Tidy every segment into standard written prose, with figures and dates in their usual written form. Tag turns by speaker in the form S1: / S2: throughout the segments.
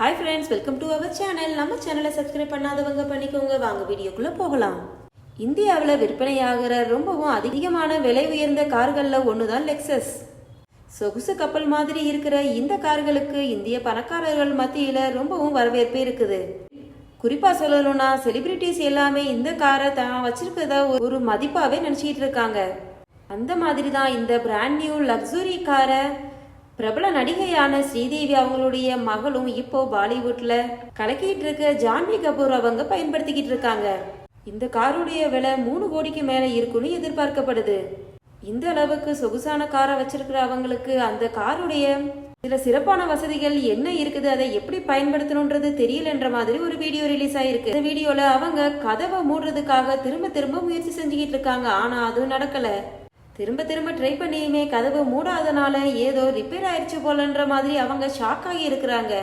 S1: Hi friends, welcome to our channel. நம்ம சேனலை subscribe பண்ணாதவங்க பண்ணிக்கோங்க. வாங்க வீடியோக்குள்ளே போகலாம். இந்தியாவில் விற்பனையாகிற ரொம்பவும் அதிகமான விலை உயர்ந்த கார்களில் ஒன்று தான் லெக்ஸஸ். சொகுசு கப்பல் மாதிரி இருக்கிற இந்த கார்களுக்கு இந்திய பணக்காரர்கள் மத்தியில் ரொம்பவும் வரவேற்பு இருக்குது. குறிப்பாக சொல்லணும்னா செலிபிரிட்டிஸ் எல்லாமே இந்த காரை தான் வச்சிருக்கிறத ஒரு மதிப்பாகவே நினச்சிக்கிட்டு இருக்காங்க. அந்த மாதிரி தான் இந்த பிராண்ட் நியூ லக்ஸுரி காரை பிரபல நடிகையான ஸ்ரீதேவி அவங்களுடைய மகளும் இப்போ பாலிவுட்ல கலக்கிட்டு இருக்க ஜான்வி கபூர் அவங்க பயன்படுத்திக்கிட்டு இருக்காங்க. இந்த காருடைய விலை 3 கோடிக்கு மேல இருக்குன்னு எதிர்பார்க்கப்படுது. இந்த அளவுக்கு சொகுசான காரை வச்சிருக்கிற அவங்களுக்கு அந்த காருடைய சில சிறப்பான வசதிகள் என்ன இருக்குது, அதை எப்படி பயன்படுத்தணும்ன்றது தெரியலன்ற மாதிரி ஒரு வீடியோ ரிலீஸ் ஆயிருக்கு. இந்த வீடியோல அவங்க கதவை மூடுறதுக்காக திரும்ப திரும்ப முயற்சி செஞ்சுக்கிட்டு இருக்காங்க. ஆனா அதுவும் நடக்கல. திரும்ப திரும்ப ட்ரை பண்ணியுமே கதவு மூடாதனால ஏதோ ரிப்பேர் ஆயிடுச்சு போலன்ற மாதிரி அவங்க ஷாக் ஆகி இருக்கிறாங்க.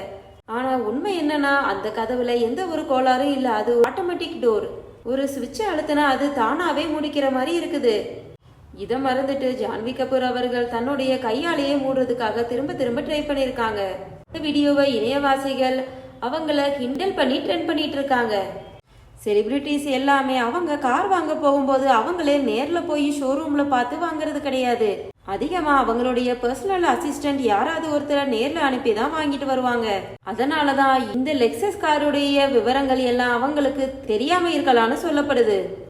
S1: ஆனா உண்மை என்னன்னா அந்த கதவுல எந்த ஒரு கோளாறும் இல்ல. அது ஆட்டோமேட்டிக் டோர். ஒரு சுவிட்சை அழுத்தினா அது தானாவே முடிக்கிற மாதிரி இருக்குது. இதை மறந்துட்டு ஜான்வி கபூர் அவர்கள் தன்னுடைய கையாலேயே மூடுறதுக்காக திரும்ப திரும்ப ட்ரை பண்ணியிருக்காங்க. இந்த வீடியோவை இணையவாசிகள் அவங்கள கிண்டல் பண்ணி ட்ரெண்ட் பண்ணிட்டு இருக்காங்க. செலிபிரிட்டிஸ் எல்லாமே அவங்க கார் வாங்க போகும்போது அவங்களே நேர்ல போய் ஷோரூம்ல பார்த்து வாங்குறது கிடையாது. அதிகமா அவங்களுடைய பர்சனல் அசிஸ்டன்ட் யாராவது ஒருத்தரை நேர்ல அனுப்பி தான் வாங்கிட்டு வருவாங்க. அதனாலதான் இந்த லெக்ஸஸ் காருடைய விவரங்கள் எல்லாம் அவங்களுக்கு தெரியாம இருக்கலாம்னு சொல்லப்படுது.